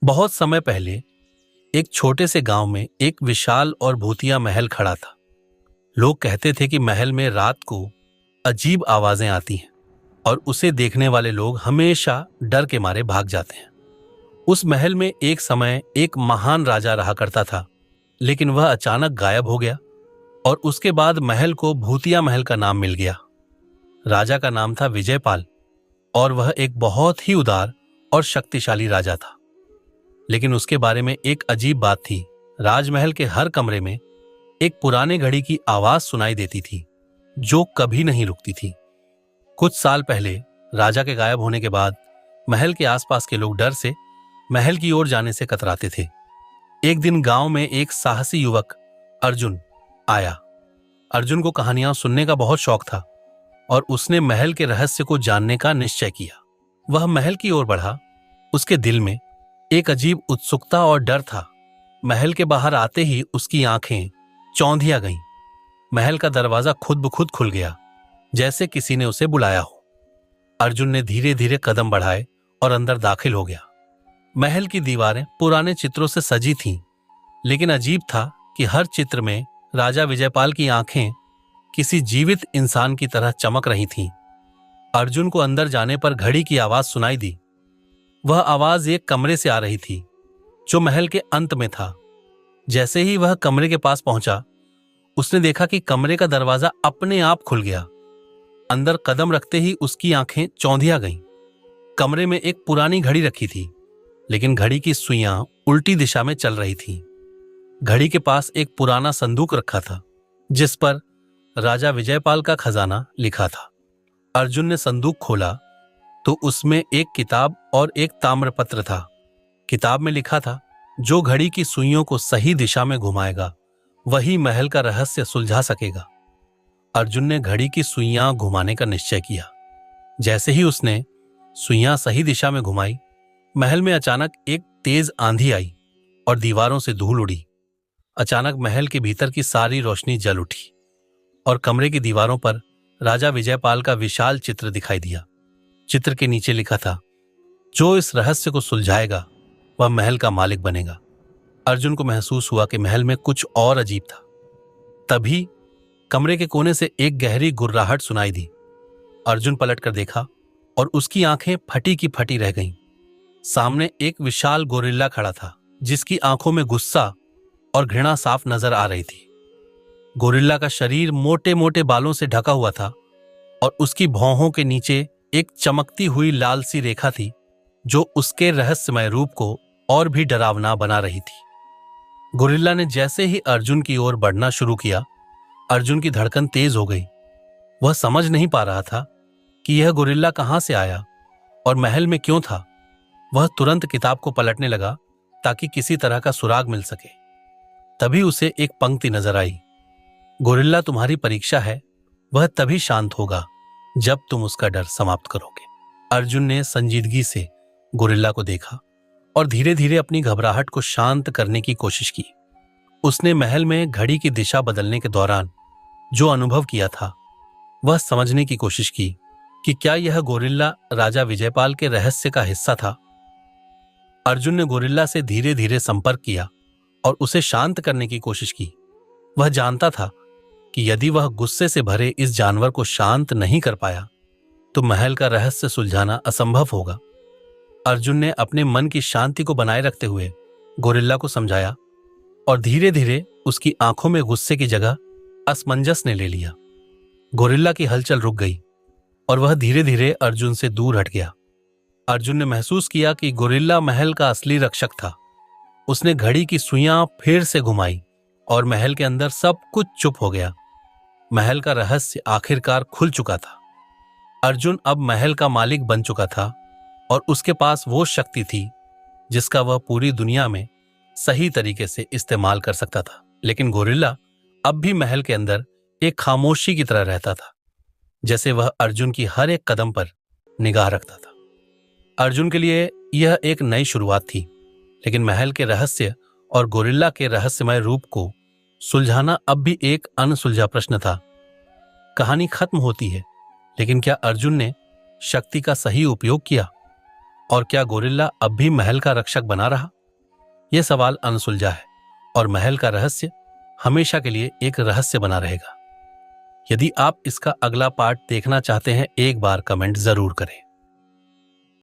बहुत समय पहले एक छोटे से गांव में एक विशाल और भूतिया महल खड़ा था। लोग कहते थे कि महल में रात को अजीब आवाजें आती हैं और उसे देखने वाले लोग हमेशा डर के मारे भाग जाते हैं। उस महल में एक समय एक महान राजा रहा करता था, लेकिन वह अचानक गायब हो गया और उसके बाद महल को भूतिया महल का नाम मिल गया। राजा का नाम था विजयपाल और वह एक बहुत ही उदार और शक्तिशाली राजा था। लेकिन उसके बारे में एक अजीब बात थी। राजमहल के हर कमरे में एक पुराने घड़ी की आवाज सुनाई देती थी जो कभी नहीं रुकती थी। कुछ साल पहले राजा के गायब होने के बाद महल के आसपास के लोग डर से महल की ओर जाने से कतराते थे। एक दिन गांव में एक साहसी युवक अर्जुन आया। अर्जुन को कहानियां सुनने का बहुत शौक था और उसने महल के रहस्य को जानने का निश्चय किया। वह महल की ओर बढ़ा। उसके दिल में एक अजीब उत्सुकता और डर था। महल के बाहर आते ही उसकी आंखें चौंधिया गईं। महल का दरवाजा खुद ब खुद खुल गया, जैसे किसी ने उसे बुलाया हो। अर्जुन ने धीरे धीरे कदम बढ़ाए और अंदर दाखिल हो गया। महल की दीवारें पुराने चित्रों से सजी थीं, लेकिन अजीब था कि हर चित्र में राजा विजयपाल की आंखें किसी जीवित इंसान की तरह चमक रही थीं। अर्जुन को अंदर जाने पर घड़ी की आवाज सुनाई दी। वह आवाज एक कमरे से आ रही थी जो महल के अंत में था। जैसे ही वह कमरे के पास पहुंचा, उसने देखा कि कमरे का दरवाजा अपने आप खुल गया। अंदर कदम रखते ही उसकी आंखें चौंधिया गईं। कमरे में एक पुरानी घड़ी रखी थी, लेकिन घड़ी की सुइयां उल्टी दिशा में चल रही थीं। घड़ी के पास एक पुराना संदूक रखा था जिस पर राजा विजयपाल का खजाना लिखा था। अर्जुन ने संदूक खोला तो उसमें एक किताब और एक ताम्रपत्र था। किताब में लिखा था, जो घड़ी की सुइयों को सही दिशा में घुमाएगा वही महल का रहस्य सुलझा सकेगा। अर्जुन ने घड़ी की सुइयां घुमाने का निश्चय किया। जैसे ही उसने सुइयां सही दिशा में घुमाई, महल में अचानक एक तेज आंधी आई और दीवारों से धूल उड़ी। अचानक महल के भीतर की सारी रोशनी जल उठी और कमरे की दीवारों पर राजा विजयपाल का विशाल चित्र दिखाई दिया। चित्र के नीचे लिखा था, जो इस रहस्य को सुलझाएगा वह महल का मालिक बनेगा। अर्जुन को महसूस हुआ कि महल में कुछ और अजीब था। तभी कमरे के कोने से एक गहरी गुर्राहट सुनाई दी। अर्जुन पलटकर देखा और उसकी आंखें फटी की फटी रह गईं। सामने एक विशाल गोरिल्ला खड़ा था जिसकी आंखों में गुस्सा और घृणा साफ नजर आ रही थी। गोरिल्ला का शरीर मोटे मोटे बालों से ढका हुआ था और उसकी भौहों के नीचे एक चमकती हुई लाल सी रेखा थी जो उसके रहस्यमय रूप को और भी डरावना बना रही थी। गोरिल्ला ने जैसे ही अर्जुन की ओर बढ़ना शुरू किया, अर्जुन की धड़कन तेज हो गई। वह समझ नहीं पा रहा था कि यह गोरिल्ला कहां से आया और महल में क्यों था। वह तुरंत किताब को पलटने लगा ताकि किसी तरह का सुराग मिल सके। तभी उसे एक पंक्ति नजर आई, गोरिल्ला तुम्हारी परीक्षा है, वह तभी शांत होगा जब तुम उसका डर समाप्त करोगे। अर्जुन ने संजीदगी से गोरिल्ला को देखा और धीरे धीरे अपनी घबराहट को शांत करने की कोशिश की। उसने महल में घड़ी की दिशा बदलने के दौरान जो अनुभव किया था वह समझने की कोशिश की कि क्या यह गोरिल्ला राजा विजयपाल के रहस्य का हिस्सा था। अर्जुन ने गोरिल्ला से धीरे धीरे संपर्क किया और उसे शांत करने की कोशिश की। वह जानता था कि यदि वह गुस्से से भरे इस जानवर को शांत नहीं कर पाया तो महल का रहस्य सुलझाना असंभव होगा। अर्जुन ने अपने मन की शांति को बनाए रखते हुए गोरिल्ला को समझाया और धीरे धीरे उसकी आंखों में गुस्से की जगह असमंजस ने ले लिया। गोरिल्ला की हलचल रुक गई और वह धीरे धीरे अर्जुन से दूर हट गया। अर्जुन ने महसूस किया कि गोरिल्ला महल का असली रक्षक था। उसने घड़ी की सुइयां फिर से घुमाई और महल के अंदर सब कुछ चुप हो गया। महल का रहस्य आखिरकार खुल चुका था। अर्जुन अब महल का मालिक बन चुका था और उसके पास वो शक्ति थी जिसका वह पूरी दुनिया में सही तरीके से इस्तेमाल कर सकता था। लेकिन गोरिल्ला अब भी महल के अंदर एक खामोशी की तरह रहता था, जैसे वह अर्जुन की हर एक कदम पर निगाह रखता था। अर्जुन के लिए यह एक नई शुरुआत थी, लेकिन महल के रहस्य और गोरिल्ला के रहस्यमय रूप को सुलझाना अब भी एक अनसुलझा प्रश्न था। कहानी खत्म होती है, लेकिन क्या अर्जुन ने शक्ति का सही उपयोग किया? और क्या गोरिल्ला अब भी महल का रक्षक बना रहा? यह सवाल अनसुलझा है और महल का रहस्य हमेशा के लिए एक रहस्य बना रहेगा। यदि आप इसका अगला पार्ट देखना चाहते हैं, एक बार कमेंट जरूर करें।